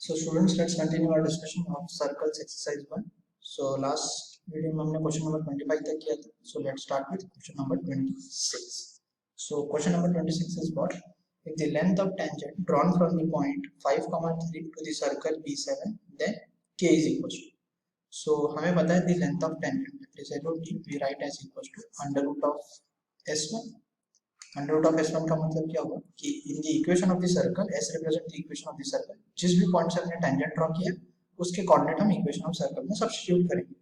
So students, let's continue our discussion of circles exercise 1. So last video में हमने question number 25 तक किया था. So let's start with question number 26. So question number 26 is what? If the length of tangent drawn from the point 5, 3 to the circle B7, then K is equals to. So हमें पता है the length of tangent that is LOT we write as equals to under root of S1. Under root of S1 का मतलब क्या होगा कि in the equation of the circle S represent the equation of the circle. जिस भी point से हमने tangent draw किया उसके कोऑर्डिनेट हम इक्वेशन ऑफ सर्कल में सब्स्टिट्यूट करेंगे.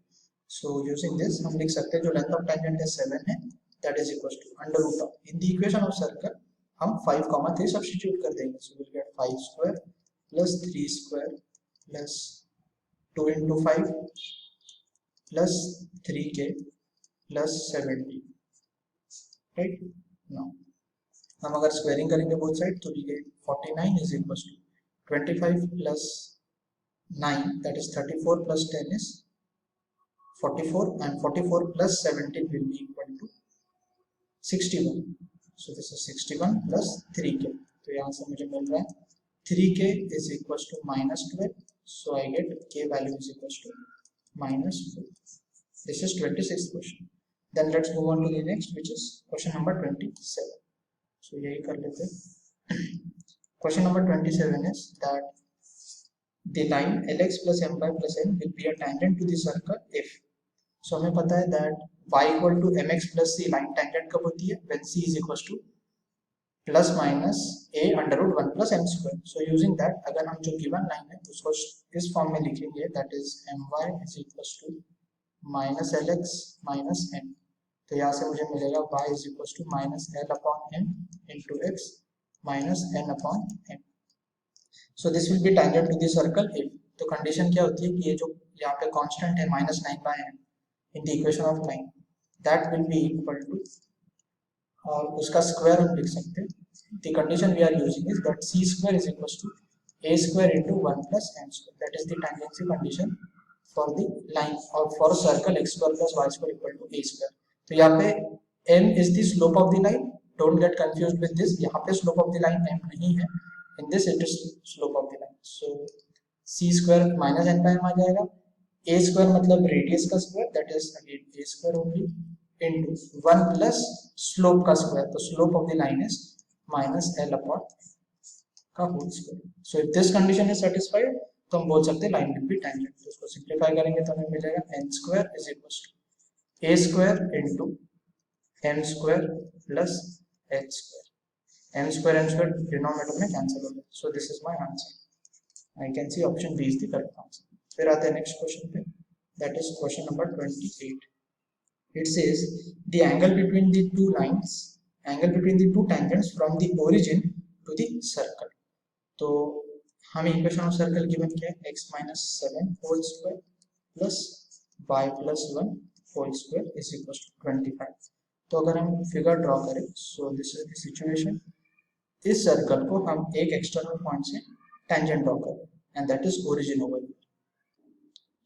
सो यूजिंग दिस हम लिख सकते हैं जो लेंथ ऑफ टेंजेंट है 7 है, that is equal to under root of in the equation of circle हम 5, 3 सब्स्टिट्यूट कर देंगे. So will get 5 square plus 3 square plus 2 into 5 plus 3k plus 70. Right. Now हम अगर स्क्वायरिंग करेंगे बोथ साइड तो ये 49 is equal to 25 plus 9 that is 34 plus 10 is 44 and 44 plus 17 will be equal to 61. So this is 61 plus 3k. तो यहाँ से मुझे मिल रहा है 3k is equal to -12. So I get k value is equal to -4. This is 26th question. Then let's move on to the next which is question number 27. So यही कर लेते हैं. Question number 27 is that the line LX plus MY plus N will be a tangent to the circle if. So हमें पता है that y equal to mx plus c line tangent कब होती है when c is equals to plus minus a under root 1 plus m square. So using that अगर हम जो given line है उसको इस फॉर्म में लिखेंगे that is my is equals to minus lx minus n. तो यहाँ से मुझे मिलेगा y is equals to minus l upon m into x minus n upon m. So this will be tangent to the circle if. तो condition क्या होती है कि ये जो यहाँ पे कांस्टेंट है -9/m in the equation of line that will be equal to और उसका स्क्वायर हम लिख सकते हैं. The condition we are using is that c square is equals to a square into 1 plus m square. That is the tangency condition for the line or for circle x square plus y square equal to a square. तो यहाँ पे m is the slope of the line. Don't get confused with this. यहाँ पे slope of the line m नहीं है. In this it is slope of the line. So c square minus n by m आ जाएगा. a square मतलब radius का square that is again a square only into 1 plus slope का square. तो slope of the line is minus l upon का whole square. So if this condition is satisfied तो हम बोल सकते हैं line will be tangent. तो इसको simplify करेंगे तो हमें मिलेगा n square is equals to a square into m square plus h square. m square denominator में cancel हो गया. So this is my answer. I can see option B is the correct answer. फिर आते हैं next question पे. That is question number 28. It says the angle between the two tangents from the origin to the circle. तो हमें equation of circle given क्या है x minus 7 whole square plus y plus 1 whole square is equal to 25. तो अगर हम figure draw करें so this is the situation. इस circle को हम एक एक्सटर्नल पॉइंट से टेंजेंट ड्रॉ करें and that is origin over here.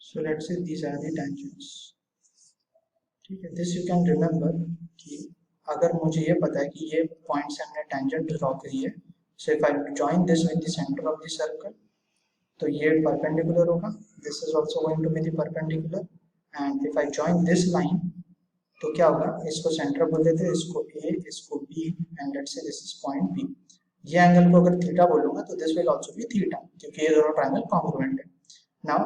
So let's say these are the tangents. ठीक है. दिस यू कैन रिमेंबर कि अगर मुझे ये पता है कि ये पॉइंट से हमने टेंजेंट ड्रॉ करी है so if I join this with the centre of the circle तो ये परपेंडिकुलर होगा. This is also going to be the perpendicular and if I join this line तो क्या होगा इसको सेंटर बोल देते हैं, इसको A इसको B and let's say this is point B. ये एंगल को अगर थीटा बोलूंगा तो this will also B theta क्योंकि ये दोनों ट्रायंगल कॉन्ग्रुएंट है. नाउ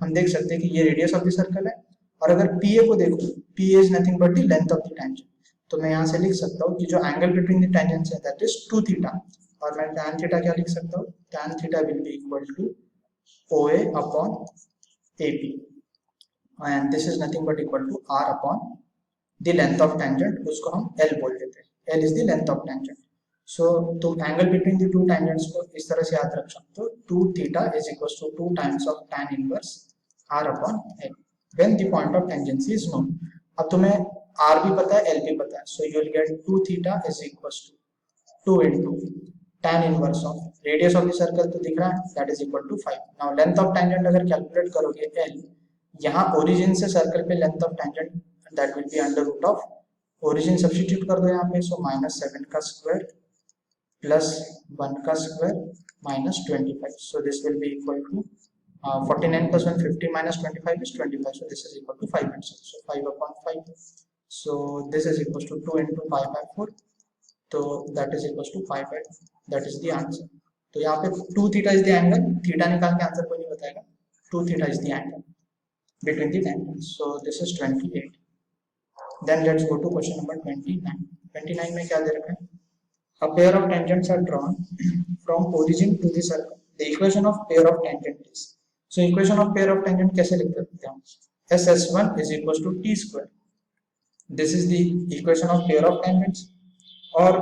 हम देख सकते हैं कि ये रेडियस ऑफ द सर्कल है और अगर PA को देखो PA is nothing but the length of the tangent. तो मैं यहाँ से लिख सकता हूँ कि जो एंगल बिटवीन द टेंजेंट्स है दैट इज 2 थीटा और मैं tan थीटा क्या लिख सकता हूँ tan theta will be equal to OA upon AP and this is nothing but equal to r upon the length of tangent. उसको हम L बोल देते हैं. L is the length of tangent. So तुम angle between the two tangents को इस तरह से याद रख सकते हो 2 theta is equals to 2 times of tan inverse r upon L when the point of tangency is known. अब तुम्हें r भी पता है L भी पता है so you will get 2 theta is equals to 2 into tan inverse of radius of the circle तो दिख रहा है that is equal to 5. Now length of tangent अगर कैलकुलेट करोगे L यहाँ ओरिजिन से सर्कल पे length of tangent that will be under root of origin substitute कर दो यहाँ पे. सो -7 का स्क्वायर प्लस 1 का square minus 25. So this will be equal to 49 plus 150 minus 25 is 25. So this is equal to 5 itself. So 5 upon 5. So this is equal to 2 into 5 by 4. So that is equal to 5 by, that is the answer. तो यहाँ पे 2 theta is the angle. Theta निकाल के answer कोई नहीं बताएगा. 2 theta is the angle between the tangents. So this is 28. Then let's go to question number 29. 29 में क्या दे रखा है? A pair of tangents are drawn from origin to the circle. The equation of pair of tangent is. So equation of pair of tangent कैसे लिख सकते हैं? S1 is equals to t square. This is the equation of pair of tangents. और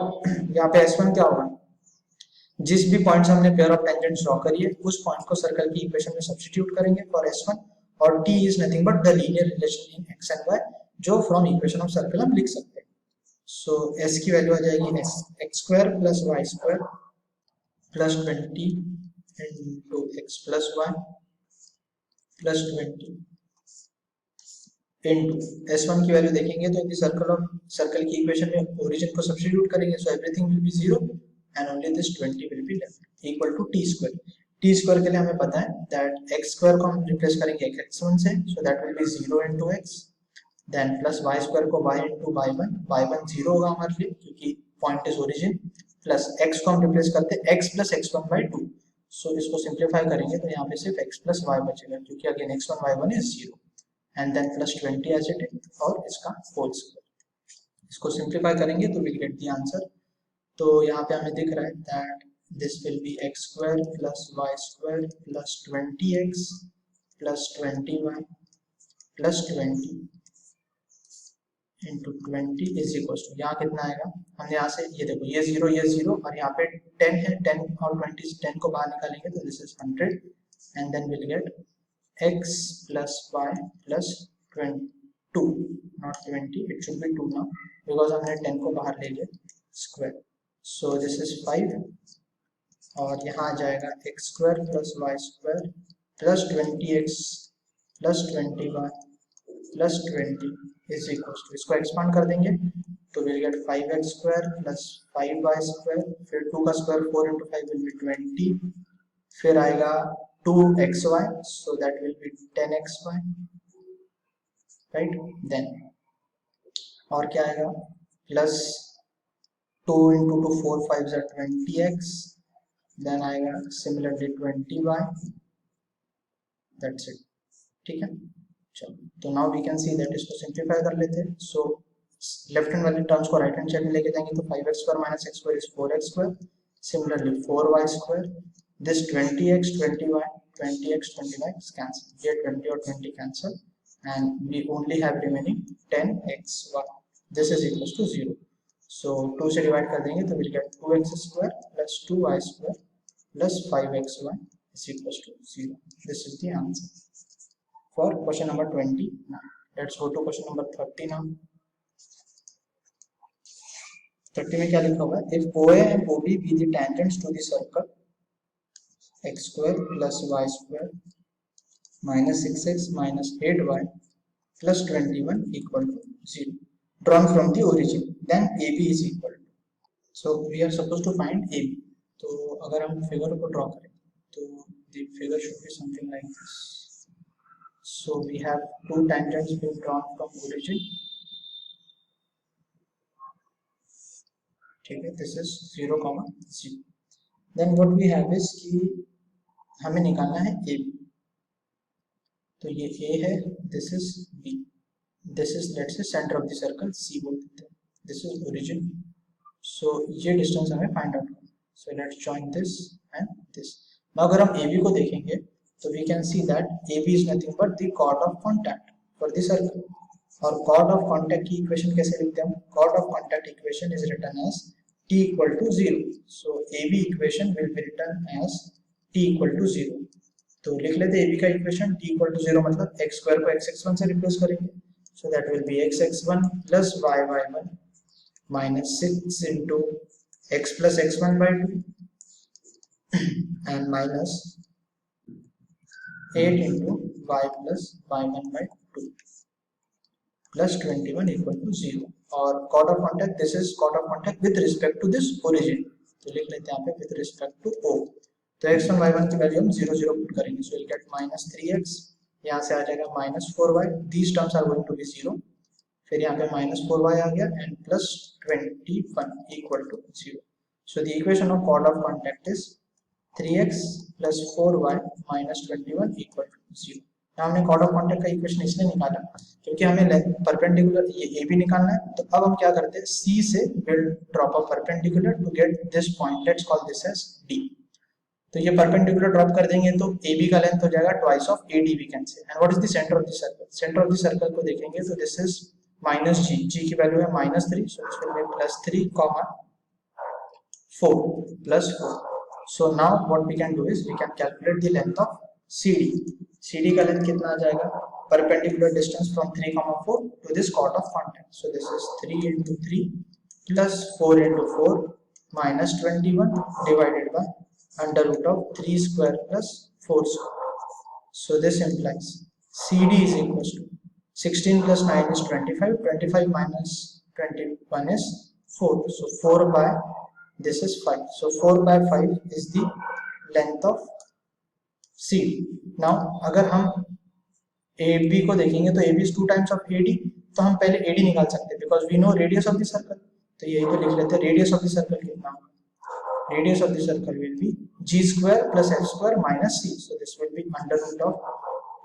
यहाँ पे S1 क्या होगा? जिस भी पॉइंट से हमने पेयर ऑफ टेंजेंट ड्रॉ करी है उस पॉइंट को सर्कल की इक्वेशन में सब्स्टिट्यूट करेंगे फॉर S1 और t is nothing but the linear relation in x and y जो फ्रॉम इक्वेशन ऑफ सर्कल हम लिख सकते हैं. सो s की वैल्यू आ जाएगी x square plus y square plus 20 into x plus y plus 20 into S1 की value देखेंगे तो इन सर्कल की इक्वेशन में ओरिजिन को सब्स्टिट्यूट करेंगे. So everything will be 0 and only this 20 will be left equal to t square. T square के लिए हमें पता है that x square को हम रिप्लेस करेंगे x1 से, so that will be 0 into x. Then plus y square को y into y1 0 होगा हमारे लिए क्योंकि point is origin. Plus x को हम रिप्लेस करते हैं x plus x1 by 2. So इसको सिंप्लीफाई करेंगे तो यहाँ पे सिर्फ x plus y बचेगा क्योंकि again x1 y1 is 0. And then plus 20 as it is और इसका whole square. इसको सिंप्लीफाई करेंगे तो we'll get the answer. तो यहाँ पे हमें दिख रहा है that this will be x square plus y square plus 20x plus 20y plus 20 into 20 is equals to यहाँ कितना आएगा? हमने यहाँ से ये देखो ये 0 और यहाँ पे 10 है. 10 और 20 10 को बाहर निकालेंगे तो this is 100 and then we'll get x plus y plus 22 not 20 it should be 2 now because हमने 10 को बाहर ले लिया square. So this is 5 और यहाँ आ जाएगा x square plus y square plus 20x plus 20y plus 20 is equals to इसको expand कर देंगे तो we'll get 5x square plus 5y square फिर 2 का स्क्वायर 4 into 5 will be 20 फिर आएगा 2xy so that will be 10xy right. Then और क्या आएगा plus 2 into 2 4 5 are 20x then आएगा similarly 20y that's it. ठीक है चलो तो now we can see that इसको सिंप्लीफाई कर लेते हैं. so लेफ्ट हैंड वाले टर्म्स को राइट हैंड साइड में लेके जाएंगे तो 5x square minus x square is 4x square similarly 4y square this 20x 20y 20x 20y is cancelled here 20 और 20 cancel and we only have remaining 10xy this is equals to 0. So 2 से divide कर देंगे तो we'll get 2x square plus 2y square plus 5xy is equals to 0. This is the answer for question number 20. Now let's go to question number 30 now. 30 में क्या लिखा हुआ है? If OA and OB be the tangents to the circle x square plus y square minus 6x minus 8y plus 21 equal to 0. Drawn from the origin then AB is equal to. So we are supposed to find AB. तो अगर हम figure को draw करें तो the figure should be something like this. So we have two tangents being drawn from origin. ठीक है this is 0, 0. Then what we have is कि हमें निकालना है AB. तो ये A है this is B. This is let's say center of the circle C बोल देते हैं. This is origin. So ये distance हमें find out करना. So let's join this and this. Now अगर हम AB को देखेंगे तो we can see that AB is nothing but the chord of contact for the circle. और chord of contact की equation कैसे लिखते हैं? Chord of contact equation is written as t equal to 0. So AB equation will be written as t equal to 0. तो लिख लेते हैं AB का equation t equal to 0 मतलब x square को x1 से replace करेंगे. So that will be xx1 plus yy1 minus 6 into x plus x1 by 2 and minus 8 into y plus y1 by 2 plus 21 equal to 0. और chord of contact this is chord of contact with respect to this origin. तो लिख लेते हैं यहाँ पे with respect to O. तो x1 y1 की value हम 0 0 पुट करेंगे, सो विल गेट -3x, यहाँ से आ जाएगा -4y, these terms are going to be 0, फिर यहाँ पे -4y आ गया and +21 equal to 0. So the equation of chord of contact is 3x + 4y - 21 equal to 0. यहाँ हमने कॉर्ड ऑफ कॉन्टैक्ट का इक्वेशन इसलिए निकाला क्योंकि हमें परपेंडिकुलर ये ए भी निकालना है. तो अब हम क्या करते हैं, सी से will drop a perpendicular to get this point, let's call this as D. तो ये परपेंडिकुलर ड्रॉप कर देंगे तो ए बी का लेंथ हो जाएगा twice of A D, we can say. And what is the centre of the circle, centre of the circle को देखेंगे तो दिस इज -g, g की वैल्यू है -3, so this will be +3, 4 +4. So now what we can do is we can calculate the length of CD. CD का length कितना आ जाएगा, perpendicular distance from 3, 4 to this chord of contact. So this is 3 into 3 plus 4 into 4 minus 21 divided by under root of 3 square plus 4 square. So this implies CD is equals to 16 plus 9 is 25, 25 minus 21 is 4. So 4 by this is 5. So 4 by 5 is the length of CD. Now अगर हम AB को देखेंगे तो AB is 2 times of AD, तो हम पहले AD निकाल सकते हैं because we know radius of the circle. तो यही तो लिख लेते हैं, radius of the circle कितना, radius of the circle will be g square plus f square minus c. So this will be under root of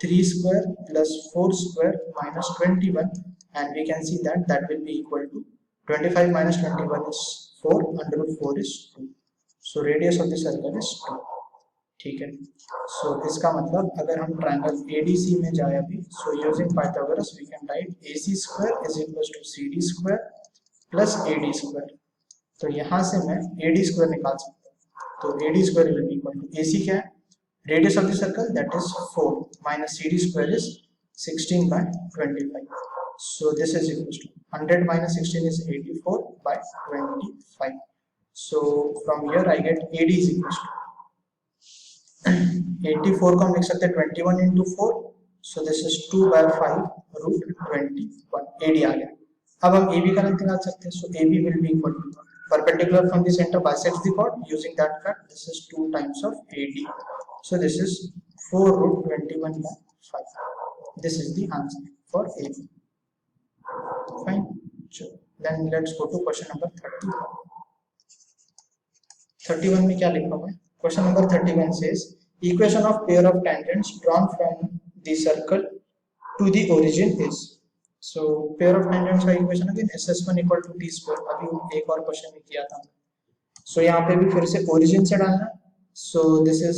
3 square plus 4 square minus 21, and we can see that that will be equal to 25 minus 21 is 4, under root 4 is 2. So radius of the circle is 2. ठीक है. सो इसका मतलब अगर हम triangle ADC में जाए अभी, so using Pythagoras we can write AC square is equal to CD square plus AD square. तो यहाँ से मैं AD स्क्वायर निकाल सकता हूँ. तो AD square will be equal to AC क्या है, radius of the circle that is 4 minus CD square is 16 by 25. So this is equal to 100 minus 16 is 84 by 25. So from here I get AD is equal to 84 को हम लिख सकते हैं 21 into 4. So this is 2 by 5 root 21. AD आ गया. अब हम AB का length निकाल सकते हैं. So AB will be equal to perpendicular from the center bisects the chord. Using that fact, this is 2 times of AD. So this is 4 root 21 by 5. This is the answer for AB. Fine. Sure. Then let's go to question number 31. 31 में क्या लिखा हुआ है? Question number 31 says equation of pair of tangents drawn from the circle to the origin is. So pair of tangents का equation again SS1 equal to t square. अभी एक और question में किया था. So यहाँ पे भी फिर से origin से डालना. So this is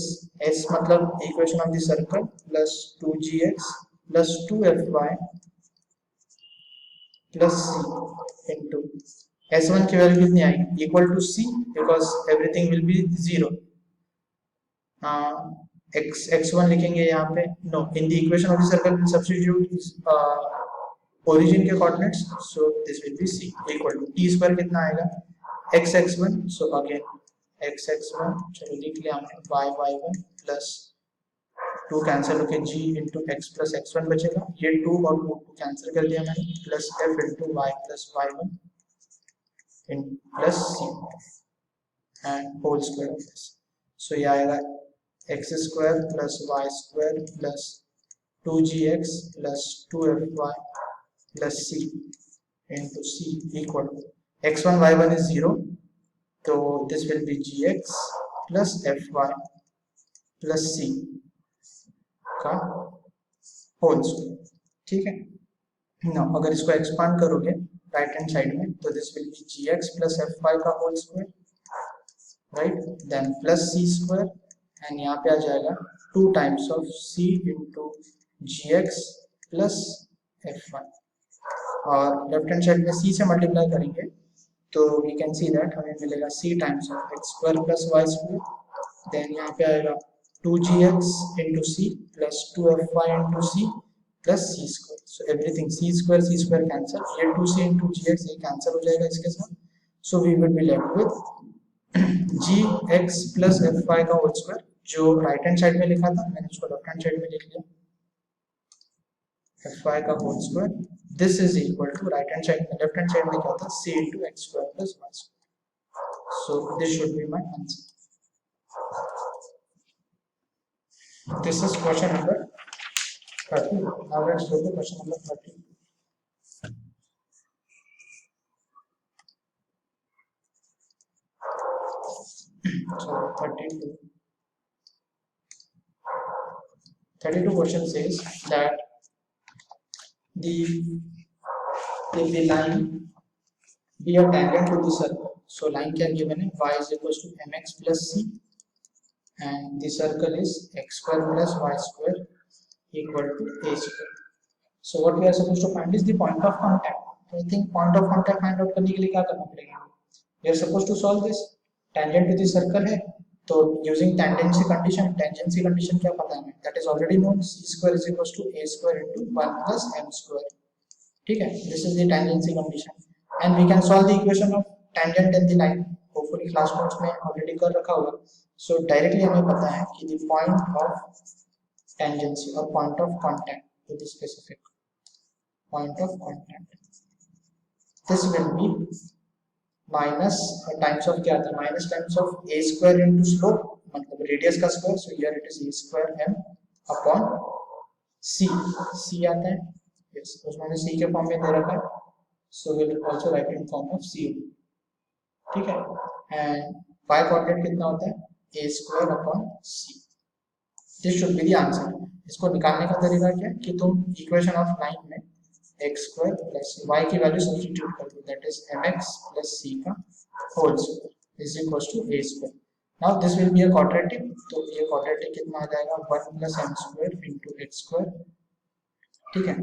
S मतलब equation of the circle plus 2gx plus 2fy plus c into S1 की वैल्यू कितनी आएगी, equal to c because everything will be 0. x1 लिखेंगे यहाँ पे, no, in the equation of the circle will substitute origin के coordinates. So this will be c equal to t square कितना आएगा x(x1), so again x(x1), चलो लिख लिया हमने y(y1) प्लस 2 कैंसिल होके g into x plus x1 बचेगा. ये 2 और 2 कैंसिल कर दिया मैंने, plus f into y plus y1 इन plus c and whole square of this. So ये आएगा x square plus y square plus 2gx plus 2fy plus c into c equal to x1 y1 is 0, so this will be gx plus fy plus c का whole square. ठीक है. now अगर इसको expand करोगे right hand side में तो this will be gx plus fy का whole square, right, then plus c square and यहाँ पे आ जाएगा 2 times of c into gx plus fy. और लेफ्ट हैंड साइड में c से मल्टीप्लाई करेंगे तो वी कैन सी दैट हमें मिलेगा c times of x square plus y square. Then यहाँ पे आएगा 2gx into c plus 2fy into c plus c square. So everything c square cancel, ये 2c into gx ये cancel हो जाएगा इसके साथ. So we will be left with gx plus fy का होल स्क्वायर, जो राइट हैंड साइड में लिखा था मैंने उसको लेफ्ट हैंड साइड में लिख लिया, fy का whole square. This is equal to right hand side में, लेफ्ट हैंड साइड में क्या था c into x square plus y square. So this should be my answer. This is question number 30. Now let's go to question number 30. So 32 question says that the if the line be a tangent to the circle, so line can given है y is equals to mx plus c and the circle is x square plus y square equal to a square. So what we are supposed to find is the point of contact. So I think point of contact find out करने के लिए क्या करना पड़ेगा? We are supposed to solve this. Tangent to the circle है, तो using tangency condition क्या पता है हमें? That is already known. C square is equals to a square into 1 plus m square. ठीक है? This is the tangency condition, and we can solve the equation of tangent and the line. Hopefully class notes में already कर रखा होगा. So directly हमें पता है कि the point of tangency or point of contact to the specific point of contact, this will be minus times of क्या आता है? Minus times of a square into slope, मतलब radius का square. So here it is a square m upon c. c आता है, yes, उसमें से c के फॉर्म में दे रखा है. So we will also write in form of c. ठीक है? And y coordinate कितना होता है? a square upon c. This should be the answer. इसको निकालने का तरीका क्या है कि तुम इक्वेशन ऑफ लाइन में x square plus y की वैल्यू सब्स्टिट्यूट कर दो, that is mx plus c का whole square is equals to a square. Now this will be a quadratic, तो ये quadratic कितना आ जाएगा? 1 plus m square into x square. ठीक है?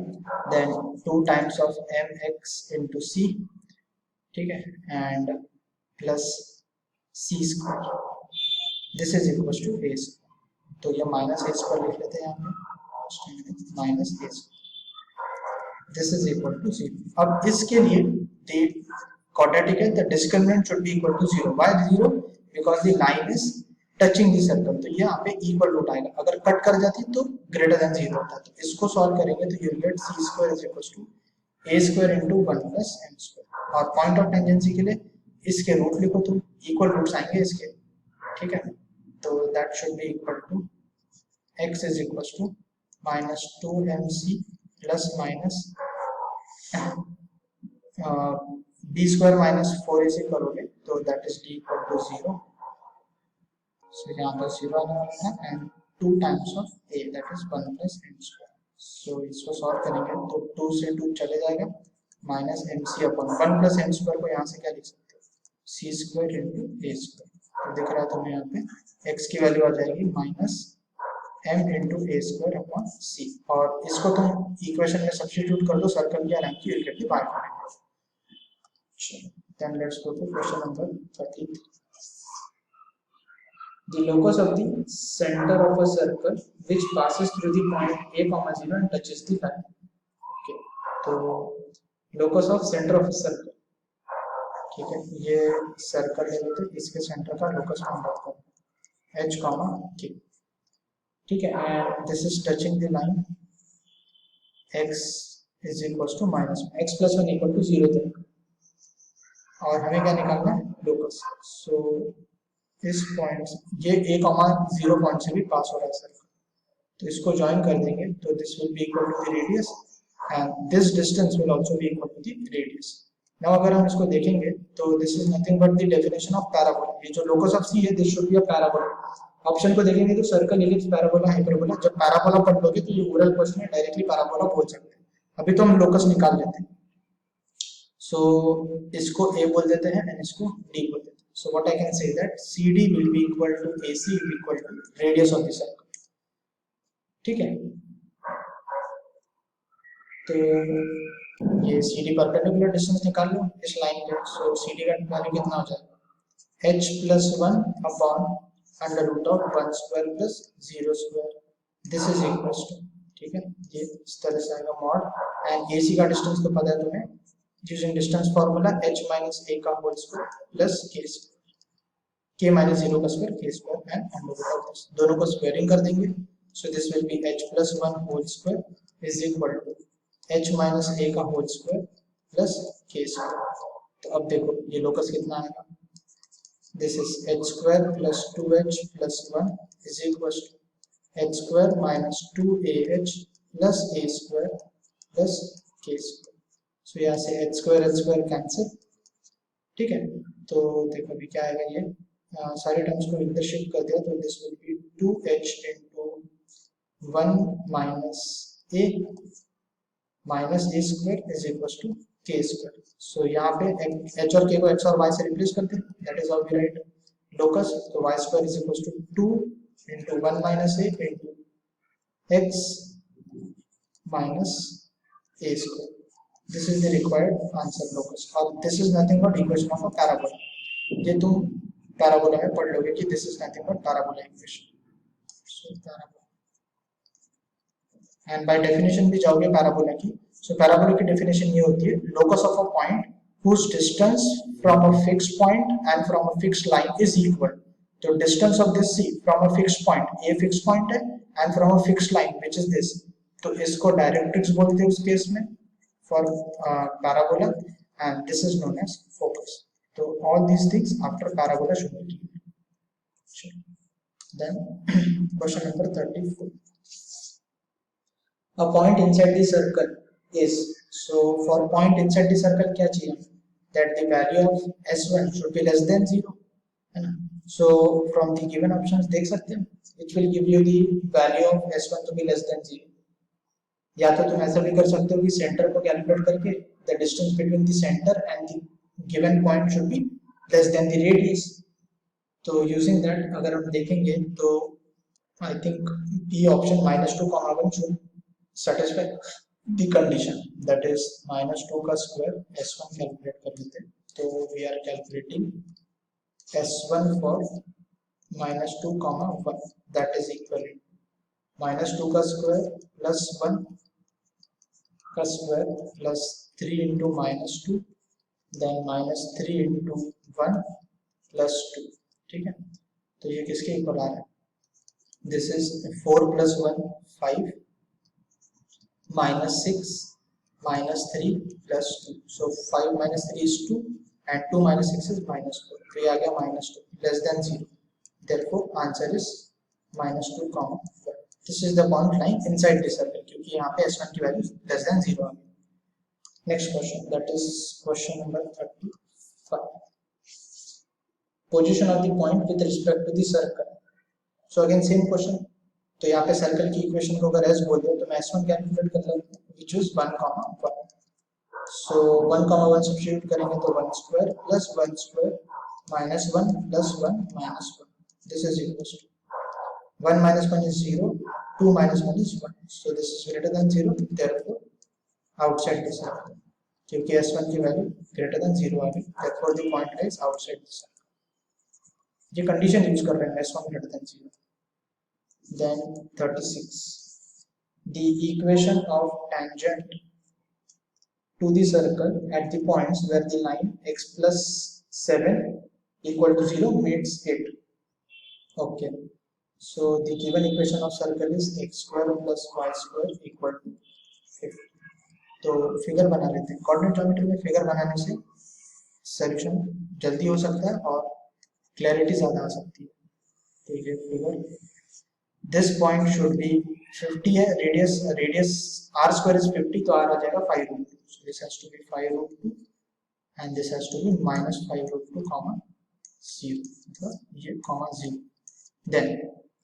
Then 2 times of mx into c. ठीक है? And plus c square. This is equals to a square. तो ये माइनस a स्क्वायर लिख लेते हैं यहाँ पे, minus a square. This is equal to 0. अब इसके लिए द क्वाड्रेटिक है, the discriminant should be equal to 0. Why 0? Because the line is touching the circle. तो ये यहाँ पे इक्वल रूट आएगा. अगर कट कर जाती तो ग्रेटर देन 0 होता. तो इसको सॉल्व करेंगे तो you will get c square is equal to a square into 1 plus m square. और पॉइंट ऑफ टेंजेंसी के लिए इसके रूट लिखो, तो इक्वल रूट्स आएंगे इसके. ठीक है? तो that should be equal to x is equals to minus 2mc plus minus b square minus 4ac करोगे तो that is d equal to 0. So यहाँ पर 0 आने वाला है and 2 times of a that is 1 plus m square. So इसको solve करेंगे तो 2 से 2 चले जाएगा, minus mc upon 1 plus m square को यहाँ से क्या लिख सकते हो? c square into a square. तो दिख रहा है तुम्हें यहाँ पे x की वैल्यू आ जाएगी माइनस m इंटू ए स्क्वायर अपॉन सी. और इसको तुम इक्वेशन में सब्स्टिट्यूट कर दो, सर्कल की रैंक की गेट की बाय करेंगे. चलो then let's go to question number 33. The locus of the center of a circle which passes through the point a comma 0 and touches the line. Okay, तो locus of center of a circle. ठीक है, ये circle ले लेते हैं, इसके centre का locus find out करते हैं h कॉमा k. ठीक है, and this is touching the line x is equals to minus x plus 1 equal to 0 तक. और हमें क्या निकालना है? लोकस. सो इस पॉइंट ये a कॉमा 0 पॉइंट से भी पास हो रहा है सर्कल, तो इसको ज्वाइन कर देंगे तो this will be equal to the radius and this distance will also be equal to the radius. Now अगर हम इसको देखेंगे तो this is nothing but the definition of parabola. ये जो लोकस ऑफ सी है this should be a parabola. Option को देखेंगे तो सर्कल, एलिप्स, पैराबोला, हाइपरबोला. जब पैराबोला पढ़ लोगे तो ये ओरल क्वेश्चन में डायरेक्टली पैराबोला बोल सकते हैं. अभी तो हम लोकस निकाल लेते हैं. सो इसको a बोल देते हैं एंड इसको d बोल देते हैं. So what I can say that CD will be equal to AC equal to radius of the circle. ठीक है, तो ये CD परपेंडिकुलर डिस्टेंस निकाल लो इस लाइन के. सो CD का वैल्यू कितना हो जाएगा? h plus 1 upon under root of 1 square plus 0 square. This is equals to, ठीक है, ये इस तरह से आएगा मॉड. एंड AC का डिस्टेंस तो पता है तुम्हें, using distance formula h minus a का whole square plus k square, k minus 0 का square k square and under root of this. दोनों को स्क्वायरिंग कर देंगे. So this will be h plus 1 whole square is equal to h minus a का whole square plus k square. तो अब देखो ये लोकस कितना आएगा? This is h square plus 2h plus 1 is equal to h square minus 2ah plus a square plus k square. सो यहाँ से h square cancel, ठीक है। तो देखो अभी क्या आएगा, ये सारे टर्म्स को इधर शिफ्ट कर दिया, तो this will B 2h into 1 minus a minus a square is equals to k square. So यहाँ पे h और k को x और y से रिप्लेस करते हैं, that is how we write locus. तो y square is equals to 2 into 1 minus a into x minus a square. This is the required answer locus, और this is nothing but equation of a parabola. ये तुम parabola में पढ़ लोगे कि this is nothing but parabola equation. So parabola, and by definition भी जाओगे parabola की. So parabola की definition ये होती है, locus of a point whose distance from a fixed point and from a fixed line is equal. तो distance of this C from a fixed point, ये fixed point है, and from a fixed line which is this, तो इसको directrix बोलते हैं उस case में for parabola, and this is known as focus. So all these things after parabola should be given. Sure. Then question number 34. A point inside the circle is, so for point inside the circle क्या चाहिए, that the value of s1 should be less than 0, है ना. So from the given options देख सकते हैं, it will give you the value of s1 to be less than 0. या तो तुम ऐसा भी कर सकते हो कि सेंटर को कैलकुलेट करके the distance between the centre and the given point should be less than the radius. तो यूजिंग दैट अगर हम देखेंगे तो I think B option -2, should satisfy the condition, that is -2 का स्क्वायर s1 कैलकुलेट कर लेते हैं. तो we are calculating s1 for -2, 1, that is equal -2 का स्क्वायर प्लस 1 का square plus 3 into -2, then -3 into 1 plus 2, ठीक है. तो ये किसके इक्वल आ रहा है, this is 4 plus 1 5 -6 -3 plus 2, so 5 minus 3 is 2 and 2 minus 6 is -4, तो ये आ गया -2 less than 0, therefore answer is -2, 1. This is the point lying inside the circle, क्योंकि यहाँ पे s1 की वैल्यू लेस देन 0 आ गई. Next question, that is question number 35. Position of the point with respect to the circle. So again same question. तो यहाँ पे circle की इक्वेशन को अगर s बोल दो तो मैं s1 कैलकुलेट कर लेता हूँ, व्हिच इज 1, 1. सो 1, 1 सब्स्टिट्यूट करेंगे तो 1 square plus 1 square minus 1 plus 1 minus 1, this is equal to 1 minus 1 is 0, 2 minus 1 is 1, so this is greater than 0, therefore outside the circle, क्योंकि s1 की वैल्यू greater than 0 आ गई, therefore the point lies outside the circle. ये condition use कर रहे हैं s1 greater than 0. Then 36, the equation of tangent to the circle at the points where the line x plus 7 equal to 0 meets it. Okay. So the given equation of circle is x square plus y square equal to 50. तो figure बना लेते हैं. Coordinate geometry में figure बनाने से solution जल्दी हो सकता है और क्लैरिटी ज़्यादा आ सकती है. तो ये figure, this point should B 50 है, रेडियस r स्क्वायर इज 50, तो r आ जाएगा 5√2. So this has to be 5√2 and this has to be -5√2, 0, मतलब ये 0. देन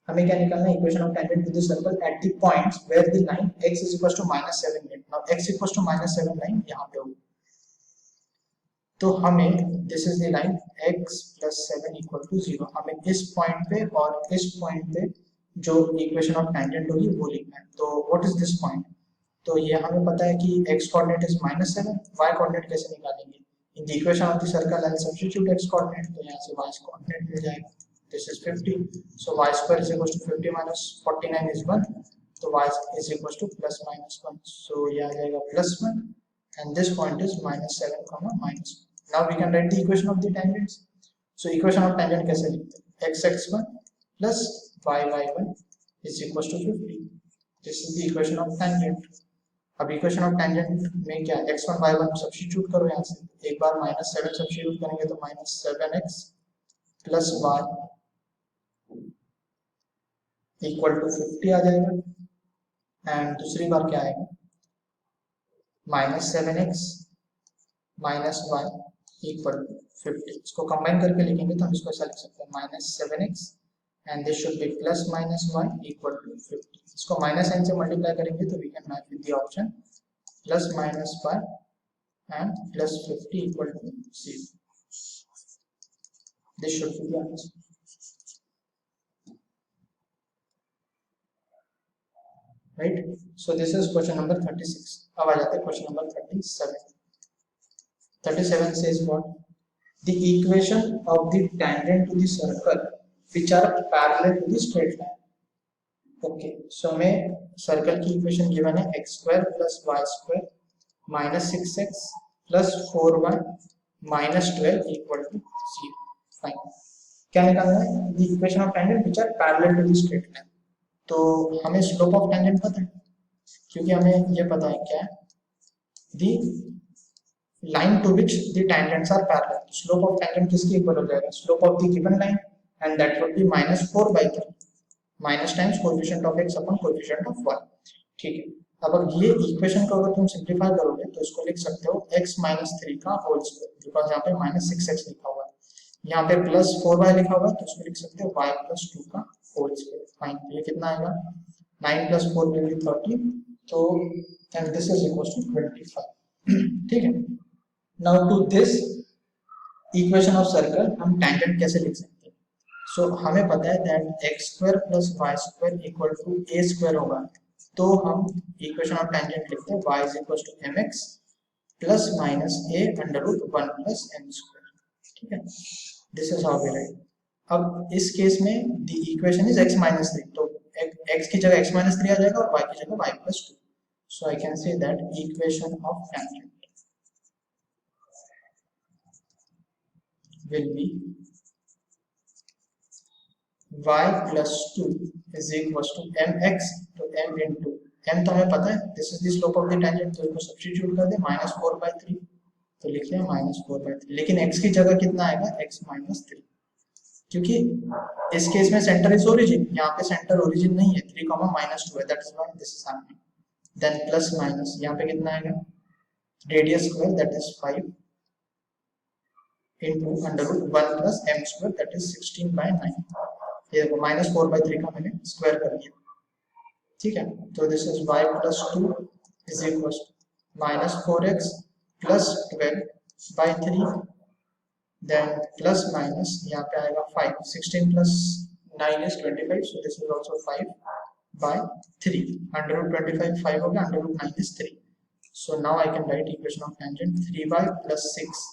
हमें क्या निकालना है, equation of tangent to the circle at the points where the line x is equal to -7 है. Now x equal to -7 line यहाँ पे होगी, तो हमें this is the line x plus 7 equal to 0, हमें इस पॉइंट पे और इस पॉइंट पे जो इक्वेशन ऑफ टेंजेंट होगी वो लिखना है. तो व्हाट इज दिस पॉइंट, तो ये हमें पता है कि x coordinate is -7, y coordinate कैसे निकालेंगे, इन the equation of the circle I substitute x coordinate, तो यहाँ से y कोऑर्डिनेट मिल जाएगा. This is 50, so y square is equal to 50 minus 49 is 1, so y is equal to plus minus 1, so ये आ जाएगा +1 and this point is -7, -1. Now we can write the equation of the tangents. So equation of tangent कैसे लिखते हैं, x(x1) plus y(y1) is equal to 50. This is the equation of tangent. अब equation of tangent में क्या, x1 y1 substitute करो यहाँ से, एक बार -7 सब्स्टिट्यूट करेंगे तो -7x plus y equal to 50 आ जाएगा। एंड दूसरी बार क्या आएगा, -7x minus Y equal to 50। इसको कंबाइन करके लिखेंगे तो हम इसको ऐसा लिख सकते हैं -7x and this should be plus minus Y equal to 50। इसको माइनस साइन से मल्टीप्लाई करेंगे तो we can match with the option plus minus Y and plus 50 equal to 0। This should be the answer. Right, so this is question number 36। अब आ जाते हैं question number 37। 37 says what? The equation of the tangent to the circle which are parallel to the straight line. Okay, so हमें circle की equation given है x square plus y square minus 6x plus 4y minus 12 equal to 0. Fine. क्या निकालना है? The equation of tangent which are parallel to the straight line. तो हमें slope of tangent पता है, क्योंकि हमें ये पता है क्या, the line to which the tangents are parallel. Slope of tangent किसके इक्वल हो जाएगा, slope of the given line, and that would be -4/3 minus times coefficient of x upon coefficient of y। ठीक है, अब अगर ये इक्वेशन को अगर तुम सिंपलीफाई करोगे तो इसको लिख सकते हो x - 3 का होल स्क्वायर, बिकॉज यहाँ पे -6x लिखा हुआ है, यहाँ पे +4y लिखा हुआ है, तो इसको लिख सकते हो y + 2 का होल स्क्वायर। फाइन, ये कितना आएगा, 9 + 4 will be 30, तो and this is equal to 25। ठीक है, now to this equation of circle हम टेंजेंट कैसे लिख सकते हैं। सो हमें पता है दैट x² + y² = a² होगा, तो हम इक्वेशन ऑफ टेंजेंट लिखते हैं y = mx + - a √1 + m²। ठीक है, this is how we write. अब इस केस में द इक्वेशन इज x - 3, तो x की जगह x - 3 आ जाएगा और y की जगह y + 2। So I can say that equation of tangent will be y + 2 is equals to mx, तो m into m तो हमें पता है, this is the slope of the tangent, तो इसको सब्स्टिट्यूट कर दे -4/3, तो लिख लिया -4/3। लेकिन x की जगह कितना आएगा, x - 3, क्योंकि इस केस में सेंटर इज ओरिजिन, यहाँ पे सेंटर ओरिजिन नहीं है, 3, -2 है, that is why this is happening. Then plus minus यहाँ पे कितना आएगा, radius square that is 5 into √1 + m² that is 16/9। ये देखो -4/3 का मैंने स्क्वायर कर दिया। ठीक है, तो this is y + 2 is equals to -4x + 12/3, then plus minus यहाँ पे आएगा 5, 16 + 9 is 25, so this is also 5/3, √25 5 हो गया, √9 is 3, so now I can write equation of tangent 3y + 6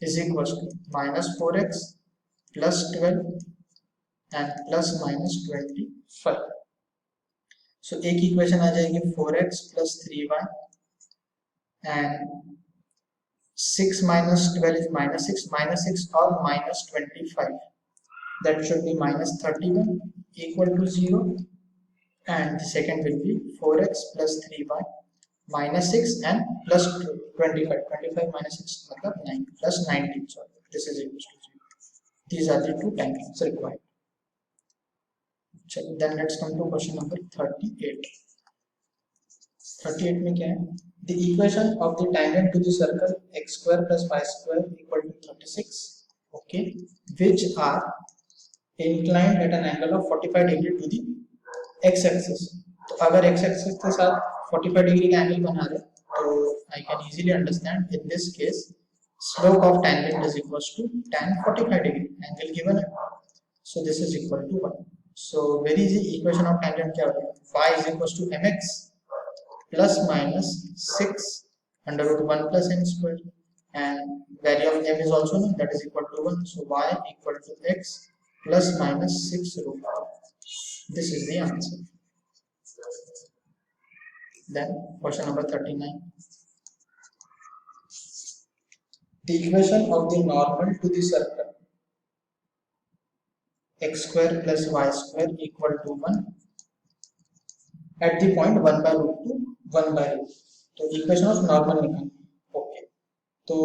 is equals to -4x + 12 and ±25। so एक equation आ जाएगी 4x + 3y and 6 - 12 is -6 और -25, that should be -31 equal to 0, and the second will be 4x + 3y -6 and plus 25, 25 - 6 मतलब 9 plus 19, so this is equal to 0. These are the two tangents required. चलो, then let's come to question number 38. 38 में क्या है, the equation of the tangent to the circle x² + y² = 36, okay, which are inclined at an angle of 45 degree to the x axis। तो अगर x axis के साथ 45 degree का angle बना रहे तो I can easily understand in this case slope of tangent is equals to tan 45 degree, angle given है, so this is equal to 1। so very easy, equation of tangent क्या होगा, y is equals to mx plus minus 6 √1 plus m² and value of m is also known, that is equal to 1, so y equal to x plus minus 6 √1। this is the answer। Then question number 39. The equation of the normal to the circle x² + y² = 1 at the point 1/√2 1/√2। तो equation of normal निकालना। Okay, तो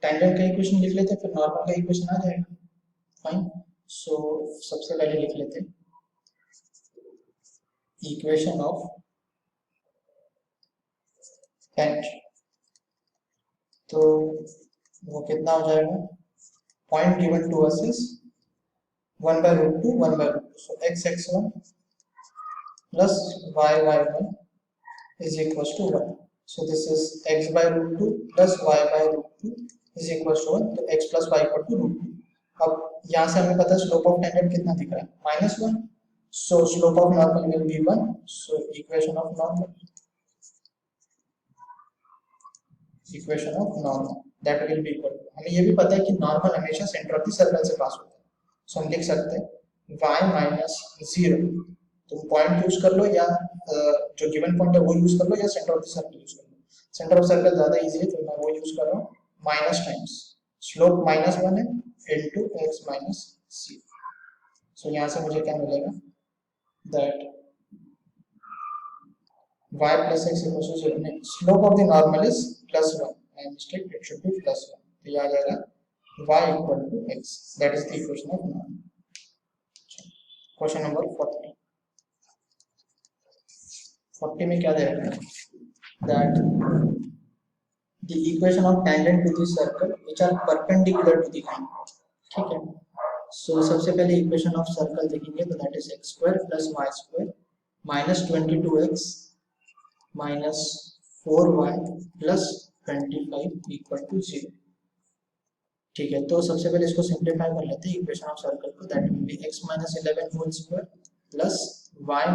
tangent का equation लिख लेते हैं, फिर normal का equation आ जाएगा। फाइन, सो सबसे पहले लिख लेते हैं इक्वेशन ऑफ टेंजेंट, तो वो कितना हो जाएगा, point given to us is 1/√2 1/√2, so x(x1) plus y(y1) is equals to 1. So this is x/√2 plus y/√2 is equals to 1. तो x plus y equal to √2. अब यहाँ से हमें पता है स्लोप ऑफ टेंजेंट कितना दिख रहा है, -1. So slope of normal will be 1. So equation of normal that will be equal to, हमें ये भी पता है कि नॉर्मल हमेशा सेंटर ऑफ द सर्कल से पास होता है, सो हम लिख सकते हैं y - 0. तुम पॉइंट यूज कर लो या जो गिवन पॉइंट है वो यूज कर लो या centre of the circle use कर लो. सेंटर ऑफ सर्कल ज्यादा इजी है तो मैं वो यूज कर रहा हूँ. माइनस टाइम्स स्लोप -1 है इनटू x - 0. सो यहाँ से मुझे क्या मिलेगा, that y plus x equals to 0. Slope of the normal is +1. My mistake, it should be +1. तो ये आ जाएगा y equal to x. That is the equation of normal. Question number 40 में क्या दे रखा है, that the equation of tangent to the circle which are perpendicular to the line. ठीक है, so सबसे पहले equation of circle देखेंगे तो that is x² plus y² minus 22x minus 4y plus 25 equal to 0. ठीक है, तो सबसे पहले इसको सिंप्लीफाई कर लेते हैं इक्वेशन ऑफ सर्कल को. That will be x - 11 whole square plus y -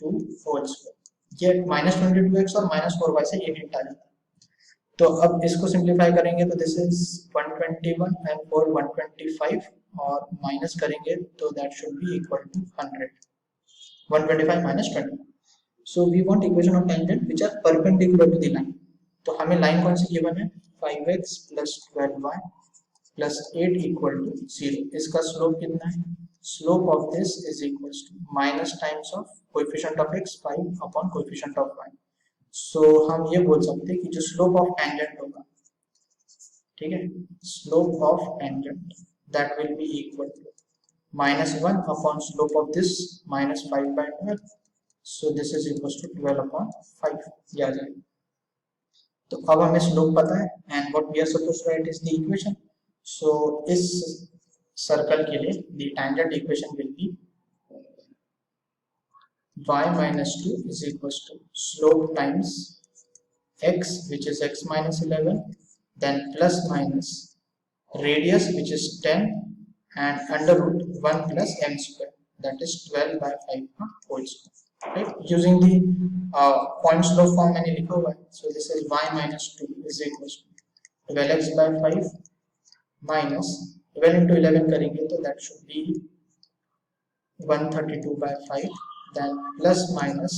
2 whole square. ये -22x और -4y से ये हिंट आ जाता है. तो अब इसको सिंप्लीफाई करेंगे तो दिस इज 121 एंड 4 125 और माइनस करेंगे तो that should be equal to 100. 125 - 20. So we want equation of tangent which are perpendicular to the line. तो हमें लाइन कौन सी गिवन है, 5x plus 12y plus 8 equal to 0. इसका स्लोप कितना है, slope of this is equals to minus times of coefficient of x 5 upon coefficient of y. सो हम ये बोल सकते हैं कि जो स्लोप ऑफ टेंजेंट होगा, ठीक है, slope of tangent that will be equal to -1 upon slope of this -5/12. So this is equals to 12/5. ये आ जाएगा. तो अब हमें स्लोप पता है and what we are supposed to write is the equation. So इस सर्कल के लिए the tangent equation will be y - 2 is equals to slope times x which is x - 11, then plus minus radius which is 10 and under root 1 plus m square, that is 12/5 whole square. Right, using the point slope form मैंने लिखा हुआ है. So this is y - 2 is equals to 12x/5 minus 12 into 11 करेंगे तो that should be 132/5, then plus minus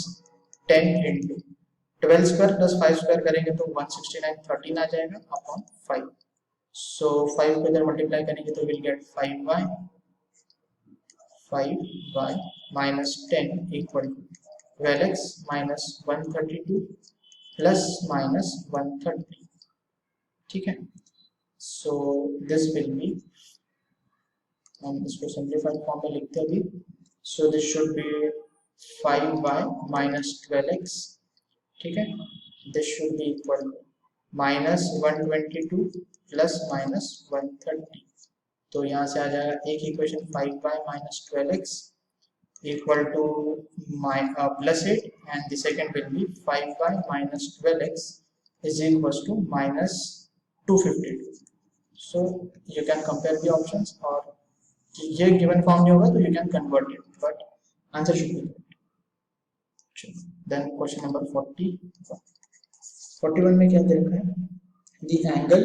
10 into 12 square plus 5 square करेंगे तो 169 13 आ जाएगा upon 5. So 5 को इधर मल्टीप्लाई करेंगे तो will get 5y minus 10 equal to 12x minus 132 plus minus 130. ठीक है, so this will be, हम इसको सिंप्लीफाइड फॉर्म में लिखते हैं अभी. so this should be 5y minus 12x. ठीक है, this should be equal to minus 122 plus minus 130. तो यहाँ से आ जाएगा एक equation 5y minus 12x equal to plus 8 and the second will be 5y minus 12x is equals to minus 252. So you can compare the options, और ये given form नहीं होगा तो you can convert it, but answer should be correct. Then question number 41 में क्या दे रखा है, the angle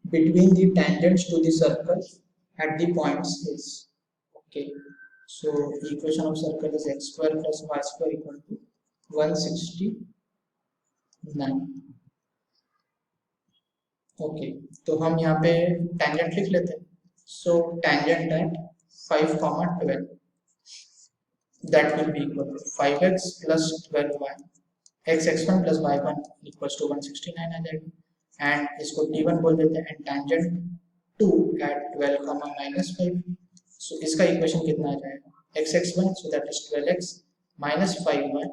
between the tangents to the circle at the points is, okay, so the equation of circle is x square plus y square equal to 169. okay, तो हम यहाँ पे tangent लिख लेते हैं. so tangent at 5, 12 that will be equal to 5x plus 12y, x(x1) plus y1 equals to 169 आ जाएगा. and इसको t1 बोल देते हैं and tangent 2 at 12, -5. so इसका इक्वेशन कितना आ जाएगा, x(x1) so that is 12x minus 5y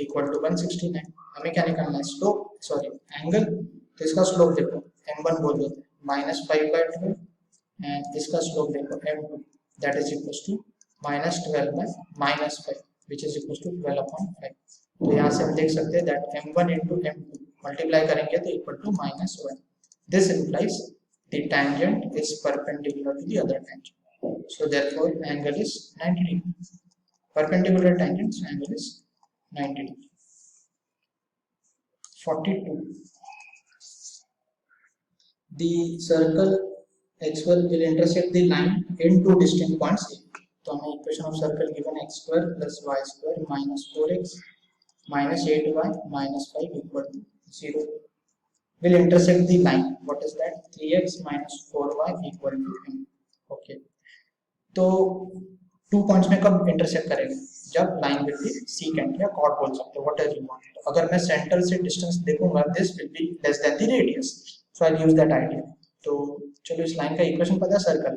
equal to 169। हमें क्या निकालना है, स्लोप, सॉरी एंगल। तो इसका स्लोप देखो m1 बोल देते हैं -5/12 एंड इसका स्लोप देखो m2 that is equal to -12/-5 which is equal to 12/5। तो यहाँ से हम देख सकते हैं that m1 into m2 multiply करेंगे तो equal to -1। This implies the tangent is perpendicular to the other tangent. So therefore angle is 90 degree. Perpendicular tangent, so angle is 90 degree. 42. The circle x1 will intersect the line in two distinct points. तो हमें equation of circle given x square plus y square minus 4x minus 8y minus 5 equal to 0 will intersect the line. What is that? 3x minus 4y equal to m. Okay. तो 2 points में कब intersect करेगा, जब line will be secant या cord बोल सकते हो, what ever you want. तो अगर मैं सेंटर से डिस्टेंस देखूंगा this will B less than the radius, so I use that idea. तो चलो इस लाइन का इक्वेशन पता है सर्कल।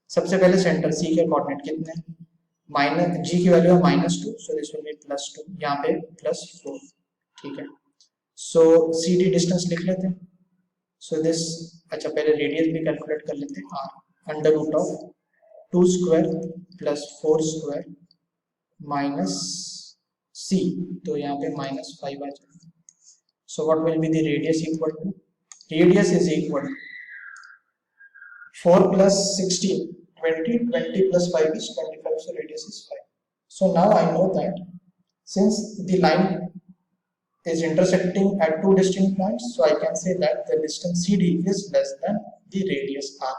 सबसे पहले सेंटर सी के कोऑर्डिनेट कितने, माइनस जी की वैल्यू है -2, सो दिस विल बी +2, यहाँ पे +4, ठीक है। सो सी डी डिस्टेंस लिख लेते हैं। सो दिस, अच्छा पहले रेडियस भी कैलकुलेट कर लेते हैं, r under root of 2 square plus 4 square minus c, तो यहाँ पे -5 आ जाएगा। So what will be the radius equal to, radius is equal 4 plus 16 20 20 plus 5 is 25, so radius is 5. So now I know that since the line is intersecting at two distinct points, so I can say that the distance CD is less than the radius r.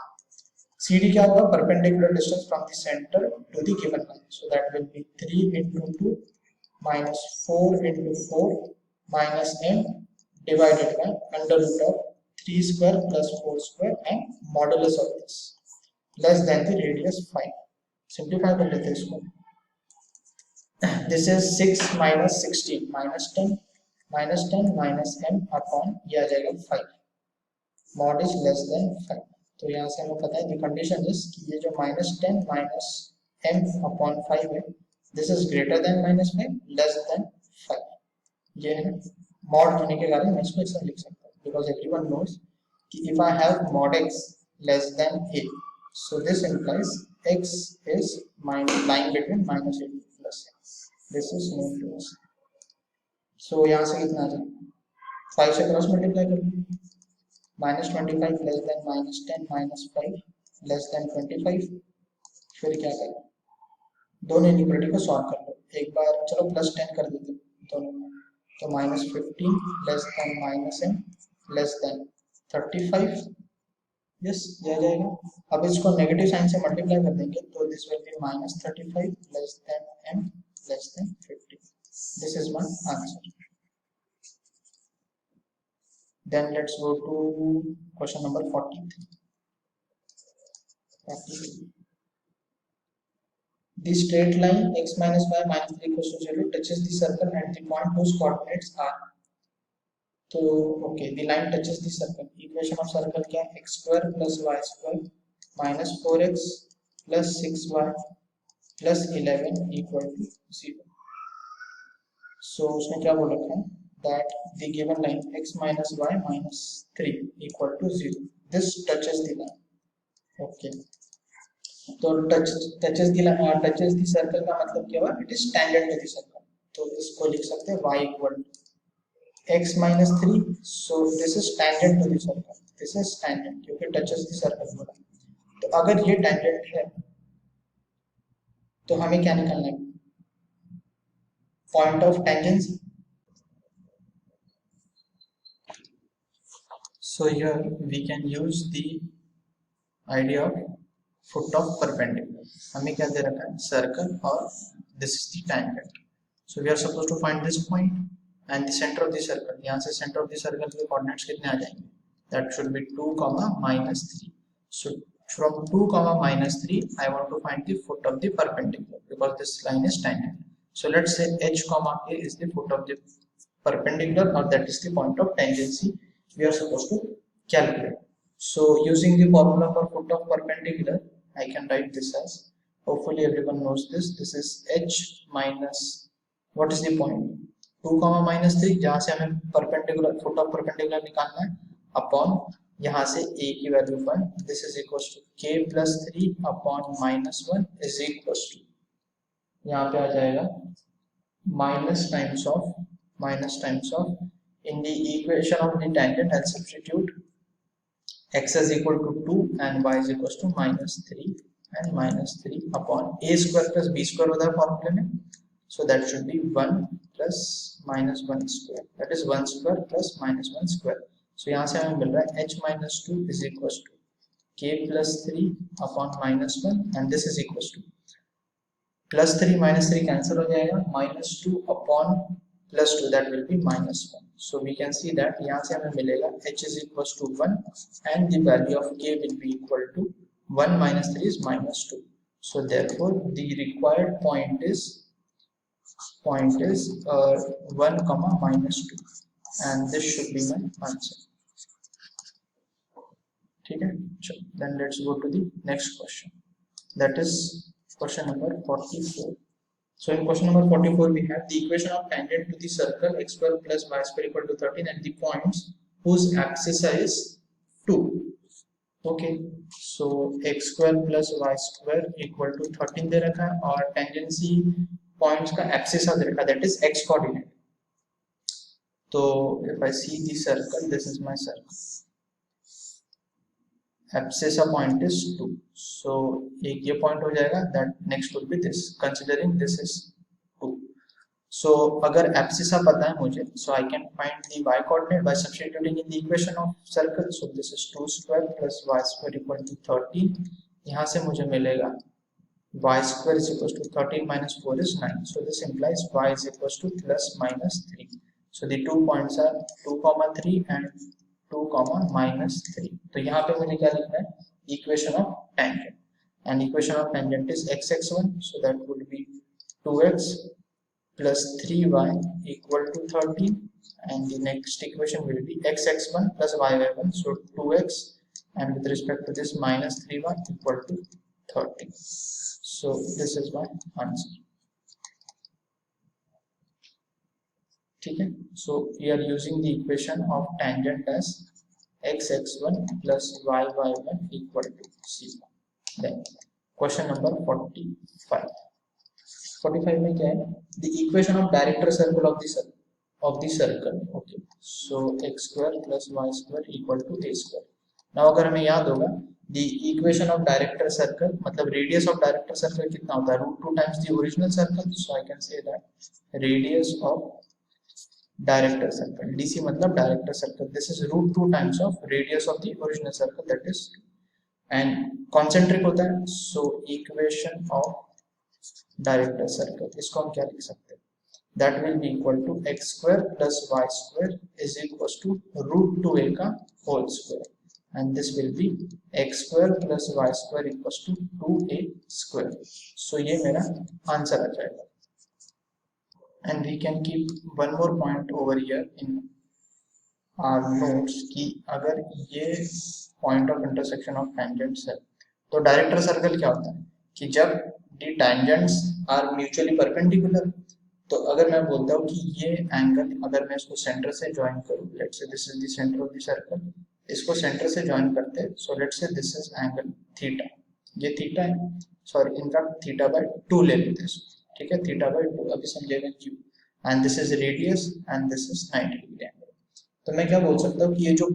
CD क्या होगा, perpendicular distance from the center to the given line, so that will be 3 into 2 minus 4 into 4 minus m divided by under root of 3 square plus 4 square and modulus of this less than the radius 5. Simplify कर लेते हैं इसको। This is 6 minus 16 minus 10 minus m upon ये आ जाएगा 5, mod is less than 5। तो यहाँ से हमें पता है the condition is कि ये जो -10 minus m upon 5 है, this is greater than -5 less than 5, ये है mod होने के कारण मैं इसको ऐसा लिख सकता हूँ, because everyone knows कि if I have mod x less than a, so this implies x is lying between -8 plus a. This is known to us. So यहाँ से कितना आ जाएगा, 5 से क्रॉस मल्टीप्लाई कर लो, -25 लेस देन -10 -5 लेस देन 25, फिर क्या करें, दोनों इनइक्वालिटी को सॉल्व कर लो। एक बार चलो +10 कर देते दोनों में, तो -15 less than -m less than 35, yes ये आ जाएगा। अब इसको नेगेटिव साइन से मल्टीप्लाई कर देंगे तो this will B -35 less than m less than 50। This is my answer. Then let's go to question number 43. The straight line x minus y minus 3 equals to 0 touches the circle at the point whose coordinates are. तो okay, the line touches the circle. Equation of circle क्या है, x square plus y square minus 4x plus 6y plus 11 equal to 0. So उसने क्या बोल रखा है, that the given line x minus y minus 3 equal to 0, this touches the line. Okay, तो touches the circle का मतलब क्या हुआ, it is tangent to the circle, तो इसको लिख सकते हैं y equal to x minus 3, so this is tangent to the circle, this is tangent क्योंकि touches the circle बोला। तो अगर ये tangent है तो हमें क्या निकालना है, point of tangency। So here we can use the idea of foot of perpendicular। हमें क्या दे रखा है, circle और this is the tangent, so we are supposed to find this point and the center of the circle। यहाँ से center of the circle के coordinates कितने आ जाएंगे, that should be 2, -3। So from 2, -3 I want to find the foot of the perpendicular because this line is tangent। So let's say h, k is the foot of the perpendicular or that is the point of tangency we are supposed to calculate। So using the formula for foot of perpendicular I can write this as, hopefully everyone knows this, this is h minus what is the point 2, -3 जहां से हमें perpendicular foot of perpendicular निकालना है upon यहाँ से a की value 1, this is equal to k plus 3 upon -1 is equal to यहाँ पे आ जाएगा minus times of in the equation of the tangent I'll substitute x is equal to 2 and y is equal to -3 and -3 upon a square plus b square होता है फॉर्मूले में, so that should be 1 plus -1 square, that is 1 square plus -1 square. So यहाँ से हमें मिल रहा है h minus 2 is equal to k plus 3 upon -1 and this is equal to +3 -3 cancel हो जाएगा, -2 upon +2 that will be -1. So we can see that यहाँ से हमें मिलेगा h is equal to 1 and the value of k will be equal to 1 minus 3 is -2. So therefore the required point is 1 comma -2 and this should be my answer. ठीक है, चलो then let's go to the next question, that is question number 44. So in question number 44 we have the equation of tangent to the circle x square plus y square equal to 13 and the points whose axis is 2. Okay, so x square plus y square equal to 13 दे रखा है और tangency points का axis दे रखा है, that is x coordinate. तो if I see the circle, this is my circle, abscissa point is 2, so एक ये point हो जाएगा, that next will be this, considering this is 2. So अगर abscissa पता है मुझे, so I can find the y coordinate by substituting in the equation of circle. So this is 2 square plus y square equal to 13. यहाँ से मुझे मिलेगा y square is equal to 13 minus 4 is 9. So this implies y is equal to plus minus 3. So the 2 points are 2, 3 and 2, -3. तो यहाँ पे मुझे क्या लिखना है, equation of tangent, and equation of tangent is x(x1), so that would be 2x plus 3y equal to 13, and the next equation will be x(x1) plus y(y1), so 2x and with respect to this -3y equal to 13. So this is my answer. ठीक है, so we are using the equation of tangent as x(x1) plus y(y1) equal to c. Then question number 45. 45 में क्या है, the equation of director circle of the circle. Okay, so x square plus y square equal to a square. Now अगर हमें याद होगा the equation of director circle, मतलब radius of director circle कितना होता है, √2 times the original circle. So I can say that radius of director circle, DC मतलब director circle, this is √2 times of radius of the original circle, that is, and concentric होता है. So equation of director circle, इसको हम क्या लिख सकते हैं, that will be equal to x square plus y square is equal to √2a का whole square, and this will be x square plus y square equals to 2a square. So ये मेरा answer आ जाएगा. And we can keep one more point over here in our notes कि अगर ये point of intersection of tangents है, तो director circle क्या होता है कि जब the tangents are mutually perpendicular, तो अगर मैं बोलता हूँ कि ये एंगल अगर मैं इसको सेंटर से ज्वाइन करूँ, let's say this is the center of the circle, इसको सेंटर से ज्वाइन करते हैं, so let's say this is angle theta, ये थीटा है, सॉरी इनका थीटा बाय 2 ले लेते हैं, ठीक है, थीटा बाय 2 अभी समझेगा क्यों, and this is radius and this is 90 degree angle. तो मैं क्या बोल सकता हूँ कि ये जो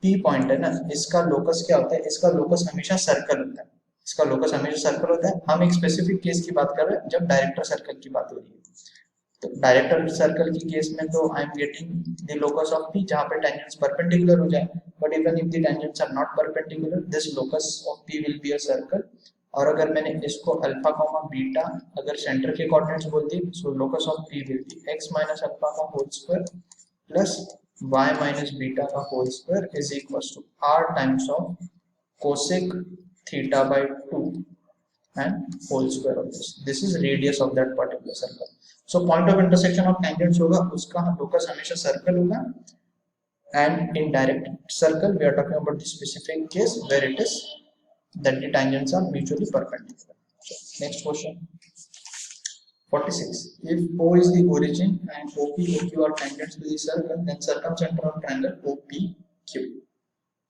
P पॉइंट है ना, इसका लोकस क्या होता है, इसका लोकस हमेशा सर्कल होता है, इसका लोकस हमेशा सर्कल होता है. हम एक स्पेसिफिक केस की बात कर रहे हैं जब डायरेक्टर सर्कल की बात हो रही है, तो डायरेक्टर सर्कल की केस में तो I am getting the locus of P जहाँ पे टेंजेंट्स परपेंडिकुलर हो जाए, but even if the tangents are not perpendicular, this locus of P will be a circle. और अगर मैंने इसको अल्फा कॉमा बीटा अगर सेंटर के कोऑर्डिनेट्स बोल दी, so locus of P will be x minus alpha का whole square plus y minus beta का whole square is equal to r times of cosec theta by 2 and whole square of this. This is radius of that particular circle. So point of intersection of tangents होगा, उसका locus हमेशा circle होगा, and in direct circle we are talking about the specific case where it is that the tangents are mutually perpendicular. So, next question. 46. If O is the origin and OP, OQ are tangents to the circle, then circumcenter of triangle OPQ.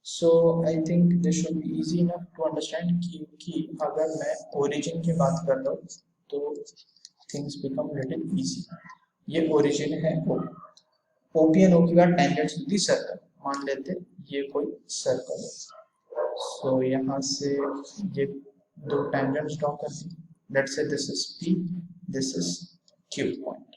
So I think this should be easy enough to understand कि अगर मैं origin की बात कर रहा हूँ तो things become little easy. ये origin है O. OP and OQ are tangents to the circle. मान लेते ये कोई circle है. So यहाँ से ये दो tangents draw कर दी. Let's say this is P, this is Q point.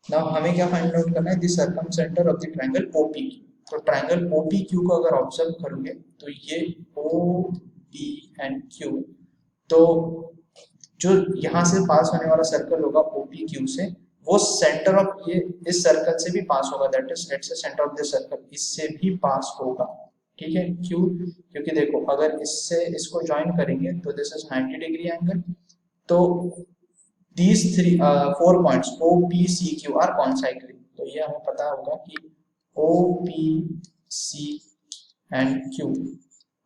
Now हमें क्या find out करना है? The circumcenter of the triangle OPQ. तो ट्रायंगल OPQ को अगर ऑब्जर्व करोगे तो ये OP and Q, तो जो यहाँ से पास होने वाला सर्कल होगा OPQ से, वो सेंटर ऑफ ये इस सर्कल से भी पास होगा, that is let's say centre of this circle इससे भी पास होगा, ठीक है। क्यों? क्योंकि देखो अगर इससे इसको ज्वाइन करेंगे तो दिस इज 90 डिग्री एंगल, तो these four points O, P, C, Q are concyclic, तो ये हमें पता होगा कि O, P, C and Q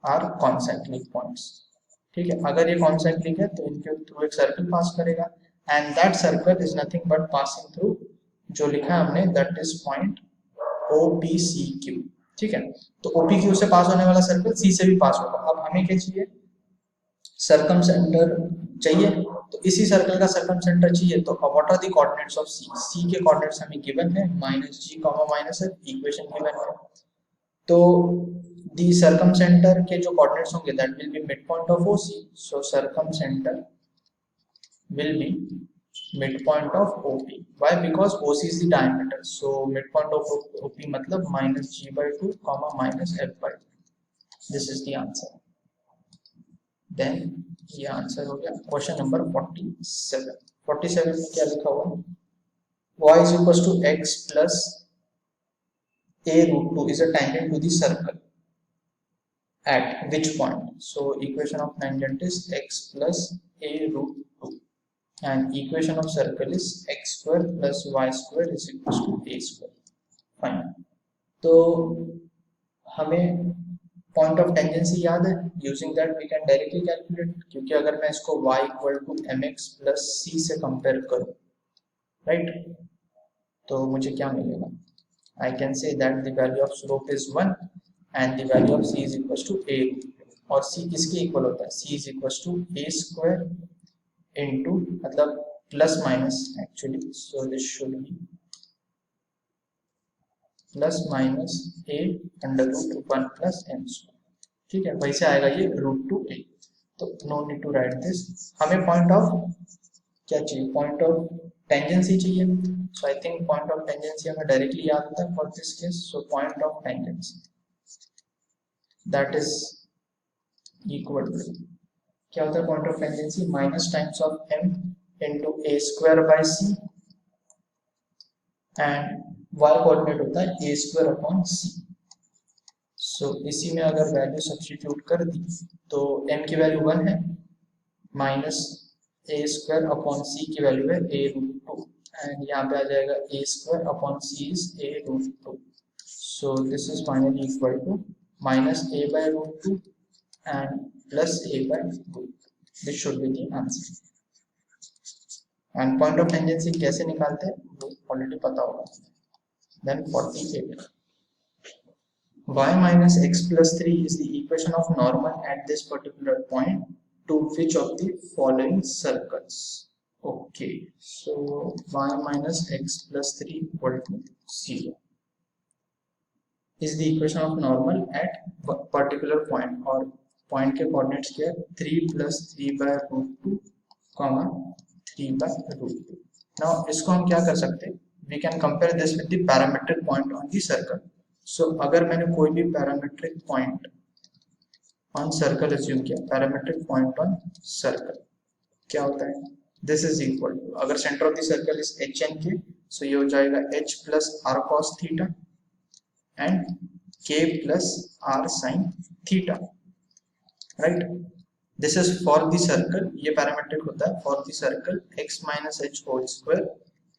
are concyclic points, ठीक है। अगर ये concyclic है तो इनके थ्रू एक सर्कल पास करेगा and that circle is nothing but passing through जो लिखा है हमने, that is point OPCQ, ठीक है। तो OPQ से पास होने वाला सर्कल C से भी पास होगा। अब हमें क्या चाहिए? सर्कमसेंटर चाहिए, तो इसी सर्कल का सर्कमसेंटर चाहिए, तो what are the coordinates of C? C के कोऑर्डिनेट्स हमें गिवन है -g, -f, इक्वेशन गिवन है। तो द सर्कमसेंटर के जो कोऑर्डिनेट्स होंगे that will be mid point of OC, so circumcentre will be midpoint of OP. Why? Because OC is the diameter, so midpoint of OP मतलब -g/2, -f/2. This is the answer. Then ये answer हो गया question number 47। 47 में क्या लिखा हुआ? y is equals to x plus a√2 is a tangent to the circle at which point? So equation of tangent is x plus a√2 and equation of circle is x square plus y square is equals to a square. Fine. तो हमें point of tangency याद है, using that we can directly calculate, क्योंकि अगर मैं इसको y equal to mx plus c से compare करूं, राइट, तो मुझे क्या मिलेगा? I can say that the value of slope is 1 and the value of c is equal to a, और c किसके इक्वल होता है? c is equal to a square into, मतलब plus minus actually, so this should be plus minus a under root 1 plus m square, ठीक है। वैसे आएगा ये √2a, तो no need to write this. हमें पॉइंट ऑफ क्या चाहिए? पॉइंट ऑफ टेंजेंसी चाहिए, so I think point of tangency हमें डायरेक्टली याद होता है for this case. So point of tangency that is equal to, क्या होता है point of tangency? Minus times of m into a square by c and y coordinate होता है a square upon c। सो इसी में अगर वैल्यू सब्स्टिट्यूट कर दी तो m की वैल्यू 1 है, minus a square upon c की वैल्यू है a√2 एंड यहाँ पे आ जाएगा a square upon c is a√2, so this is finally equal to minus a/√2 and plus a/2. This should be the answer. And point of tangency कैसे निकालते हैं वो ऑलरेडी पता होगा। Then 48. y minus x plus 3 is the equation of normal at this particular point to which of the following circles? Okay, so y minus x plus 3 equal to 0 is the equation of normal at particular point, और point के coordinates क्या है? 3 plus 3/√2, 3/√2। Now इसको हम क्या कर सकते हैं? We can compare this with the parametric point on the circle. So अगर मैंने कोई भी parametric point on circle assume किया, पैरामेट्रिक पॉइंट ऑन सर्कल क्या होता है? दिस इज इक्वल टू, अगर centre of the circle is HN के, सो ये हो जाएगा h plus r cos theta and k plus r sin theta, right. This is for the circle, ये parametric होता है for the circle x minus h whole square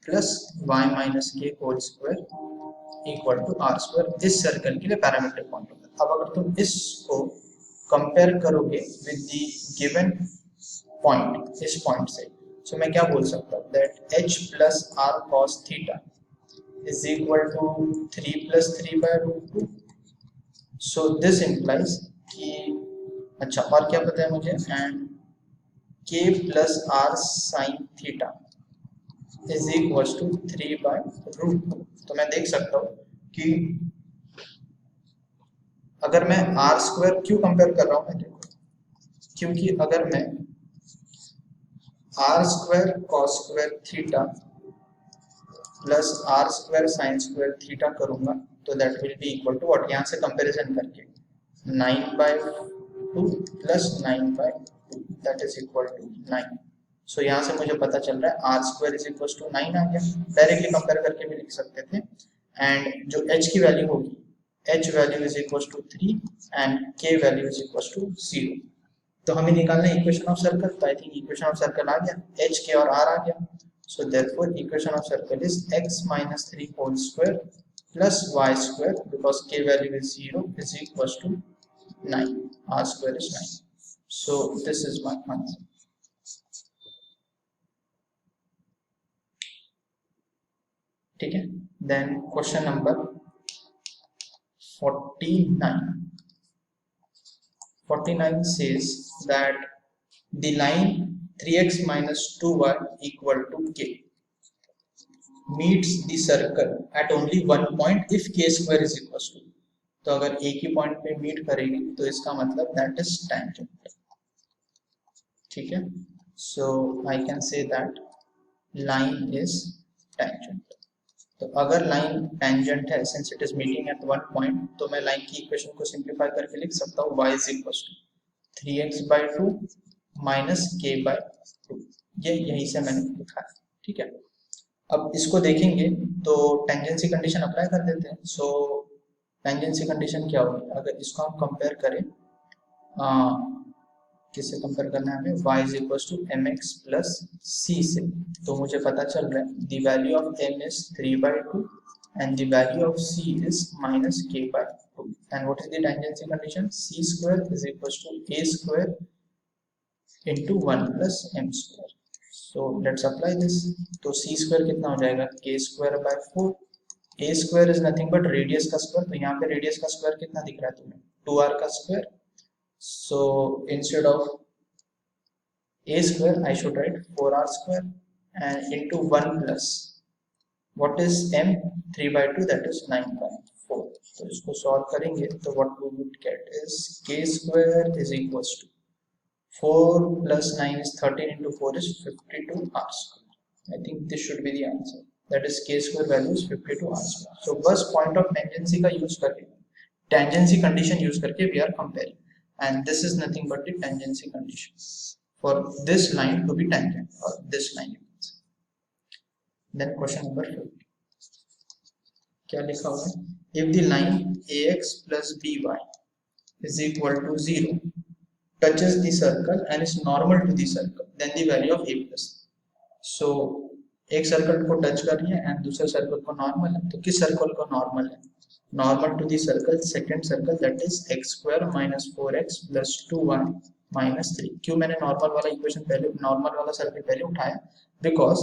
plus y minus k whole square equal to r square. इस circle के लिए parametric point होता है। अब अगर तुम इसको कंपेयर करोगे विद द गिवन पॉइंट, इस पॉइंट से, सो मैं क्या बोल सकता हूँ that h plus r cos theta is equal to 3 plus 3 by root 2. So this implies कि अच्छा और क्या पता है मुझे and k plus r sin theta is equals to 3 by root 2. तो मैं देख सकता हूँ कि अगर मैं आर स्क्वायर क्यों कंपेयर कर रहा हूँ मैं देखो, क्योंकि अगर मैं R square cos square theta plus R square sine square theta करूंगा तो that will be equal to what, यहाँ से कंपैरिजन करके 9/2 plus 9/2 that is equal to 9. So यहाँ से मुझे पता चल रहा है R square is equal to 9 आ गया. डायरेक्टली कंपेयर करके भी लिख सकते थे. एंड जो h की वैल्यू होगी, h value is equal to 3 and k value is equal to 0. तो हमें निकालना है इक्वेशन ऑफ सर्कल. तो I think equation of circle आ गया, h k और r आ गया. So therefore equation of circle is x minus 3 whole square plus y square because k value is 0 is equals to 9. R square is 9. So this is my answer. ठीक है. Then question number 49. 49 says that the line 3x minus 2y equal to k meets the circle at only one point if k square is equals to. तो अगर एक ही point पे meet करेगी तो इसका मतलब दैट इज टेंजेंट. ठीक है. So I can say that line is tangent. तो अगर लाइन टेंजेंट है since it is meeting at one point तो मैं लाइन की इक्वेशन को सिंप्लीफाई करके लिख सकता हूँ y is equal to 3x/2 minus k by 2. ये यहीं से मैंने लिखा है. ठीक है. अब इसको देखेंगे तो टेंजेंसी कंडीशन अप्लाई कर देते हैं. सो टेंजेंसी कंडीशन क्या होगी अगर इसको हम कंपेयर करें, किससे कंपेयर करना है हमें, y is equal to mx plus c से. तो मुझे पता चल रहा है the value of m is 3/2 and the value of c is minus k/2. and what is the tangency condition? c square is equal to a square into 1 plus m square. so let's apply this. तो c square कितना हो जाएगा k square by 4. a square is nothing but radius का square. तो यहाँ पे radius का square कितना दिख रहा है तुम्हें, 2r का square. so instead of a square I should write 4r square and into 1 plus what is m, 3/2 that is 9/4. तो इसको सॉल्व करेंगे तो what we would get is k square is equals to 4 plus 9 is 13 into 4 is 52 r square. I think this should be the answer. That is k square value is 52 r square. So बस point of tangency का use करके, tangency condition use करके we are comparing, and this is nothing but the tangency condition for this line to be tangent or this line. Then question number 50. क्या लिखा हुआ है, if the line ax plus by is equal to 0 touches the circle and is normal to the circle then the value of a plus. so एक circle को touch कर रही है and दूसरे सर्कल को नॉर्मल है. तो किस सर्कल को नॉर्मल है, normal to the circle second circle that is x square minus 4x plus 2y minus 3. क्यों मैंने नॉर्मल वाला इक्वेशन पहले, नॉर्मल वाला सर्कल पहले उठाया, बिकॉज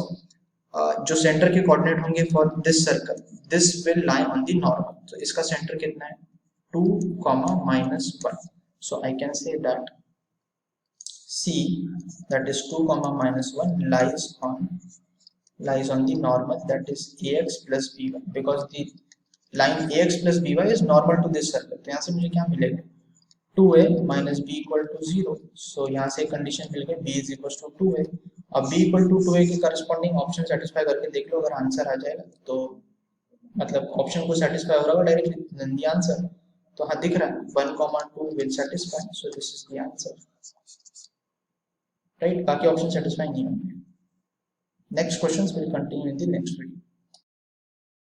जो सेंटर के कोऑर्डिनेट होंगे for this circle this will lie on the normal. तो इसका सेंटर कितना है 2, -1. So I can say that C that is 2, -1 lies on the normal that is ax plus by because the line ax plus by is normal to this circle. तो यहाँ से मुझे क्या मिलेगा 2a minus b equal to 0. so यहाँ से condition मिल गई b is equal to 2a. अब b equal to 2a के करस्पॉन्डिंग ऑप्शन सेटिस्फाई करके देख लो, अगर आंसर आ जाएगा तो मतलब ऑप्शन को सेटिस्फाई हो रहा होगा डायरेक्टली द आंसर. तो हाँ दिख रहा है 1, 2 will satisfy. So this is the answer. Right, बाकी ऑप्शन सेटिस्फाई नहीं होंगे. Next questions will continue in the next video.